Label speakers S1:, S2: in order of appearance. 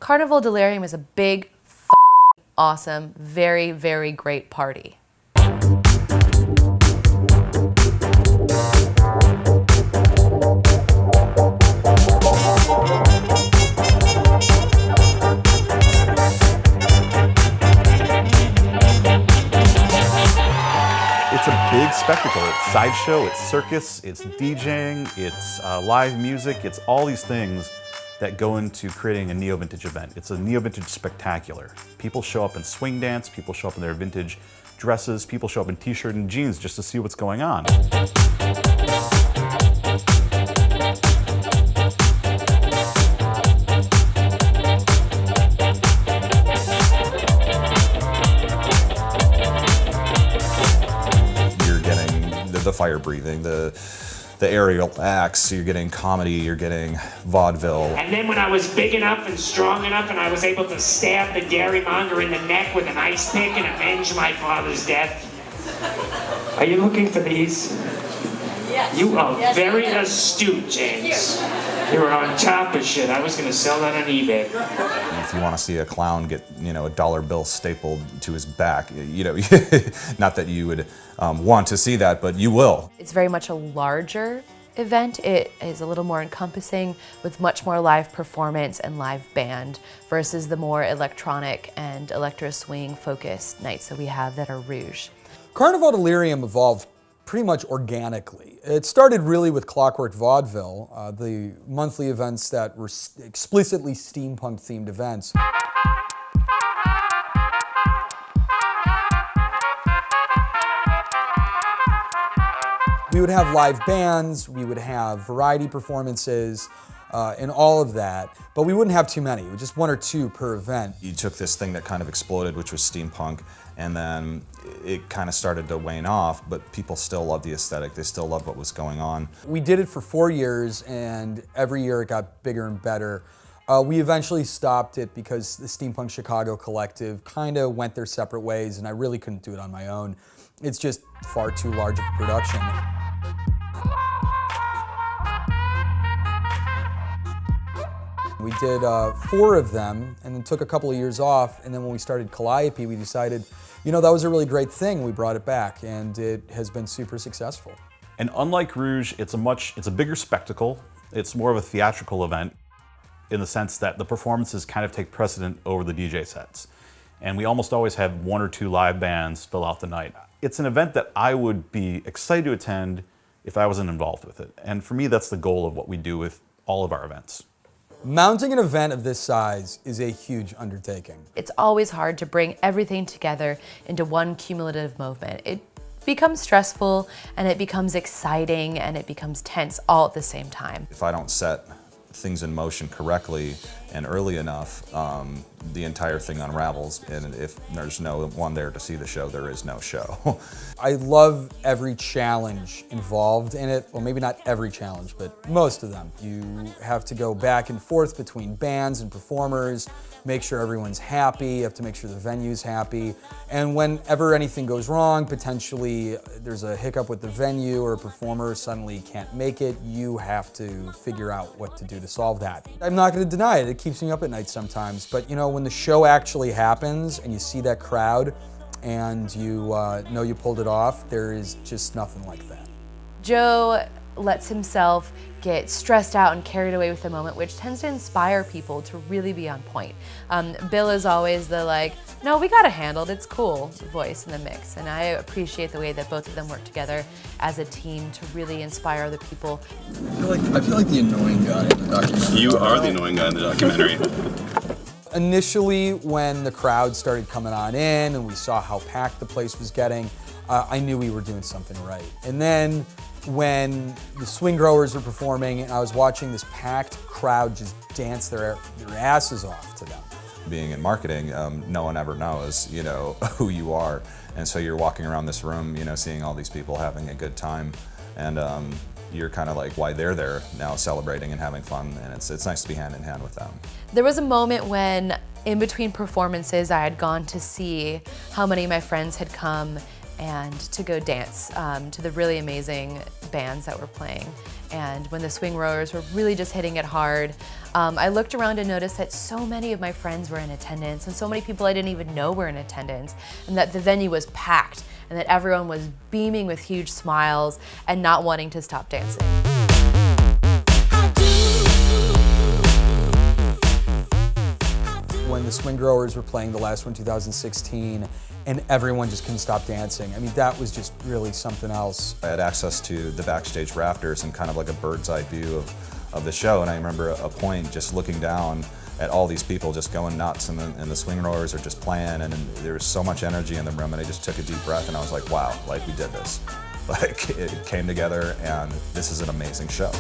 S1: Carnival Delirium is a big, awesome, very, very great party.
S2: It's a big spectacle. It's sideshow, it's circus, it's DJing, it's live music, it's all these things that go into creating a neo-vintage event. It's a neo-vintage spectacular. People show up in swing dance, people show up in their vintage dresses, people show up in t-shirt and jeans just to see what's going on.
S3: You're getting the fire breathing, the aerial acts, you're getting comedy, you're getting vaudeville.
S4: And then when I was big enough and strong enough and I was able to stab the dairymonger in the neck with an ice pick and avenge my father's death. Are you looking for these?
S1: Yes.
S4: You are
S1: yes,
S4: very astute, James. You were on top of shit. I was going to sell that on eBay.
S3: If you want to see a clown get, a dollar bill stapled to his back, not that you would want to see that, but you will.
S1: It's very much a larger event. It is a little more encompassing with much more live performance and live band versus the more electronic and electro swing focused nights that we have that are Rouge.
S5: Carnivale Delirium evolved pretty much organically. It started really with Clockwork Vaudeville, the monthly events that were explicitly steampunk themed events. We would have live bands, we would have variety performances, and all of that, but we wouldn't have too many, just one or two per event.
S3: You took this thing that kind of exploded, which was steampunk, and then it kind of started to wane off, but people still loved the aesthetic, they still loved what was going on.
S5: We did it for 4 years, and every year it got bigger and better. We eventually stopped it because the Steampunk Chicago Collective kind of went their separate ways, and I really couldn't do it on my own. It's just far too large of a production. We did 4 of them and then took a couple of years off, and then when we started Calliope, we decided, that was a really great thing. We brought it back, and it has been super successful.
S2: And unlike Rouge, it's a bigger spectacle. It's more of a theatrical event in the sense that the performances kind of take precedent over the DJ sets. And we almost always have 1 or 2 live bands fill out the night. It's an event that I would be excited to attend if I wasn't involved with it. And for me, that's the goal of what we do with all of our events.
S5: Mounting an event of this size is a huge undertaking.
S1: It's always hard to bring everything together into one cumulative movement. It becomes stressful and it becomes exciting and it becomes tense all at the same time.
S3: If I don't set things in motion correctly and early enough, the entire thing unravels, and if there's no one there to see the show, there is no show.
S5: I love every challenge involved in it. Well, maybe not every challenge, but most of them. You have to go back and forth between bands and performers, make sure everyone's happy, you have to make sure the venue's happy, and whenever anything goes wrong, potentially there's a hiccup with the venue or a performer suddenly can't make it, you have to figure out what to do to solve that. I'm not going to deny it, it keeps me up at night sometimes, but when the show actually happens and you see that crowd and you know you pulled it off, there is just nothing like that.
S1: Joe lets himself get stressed out and carried away with the moment, which tends to inspire people to really be on point. Bill is always the no, we got it handled, it's cool voice in the mix, and I appreciate the way that both of them work together as a team to really inspire other people.
S6: I feel like the annoying guy in the documentary.
S2: You are the annoying guy in the documentary.
S5: Initially, when the crowd started coming on in and we saw how packed the place was getting, I knew we were doing something right. And then when the swing growers were performing and I was watching this packed crowd just dance their asses off to them.
S3: Being in marketing, no one ever knows, who you are. And so you're walking around this room, seeing all these people having a good time. And you're kind of like why they're there now celebrating and having fun, and it's nice to be hand in hand with them.
S1: There was a moment when in between performances I had gone to see how many of my friends had come and to go dance to the really amazing bands that were playing. And when the swing rowers were really just hitting it hard, I looked around and noticed that so many of my friends were in attendance, and so many people I didn't even know were in attendance, and that the venue was packed, and that everyone was beaming with huge smiles and not wanting to stop dancing.
S5: When the Swing Growers were playing the last one, 2016, and everyone just couldn't stop dancing. I mean, that was just really something else.
S3: I had access to the backstage rafters and kind of like a bird's eye view of the show, and I remember a point just looking down at all these people just going nuts, and the Swing Growers are just playing, and there was so much energy in the room, and I just took a deep breath, and I was like, wow, like we did this. Like it came together, and this is an amazing show.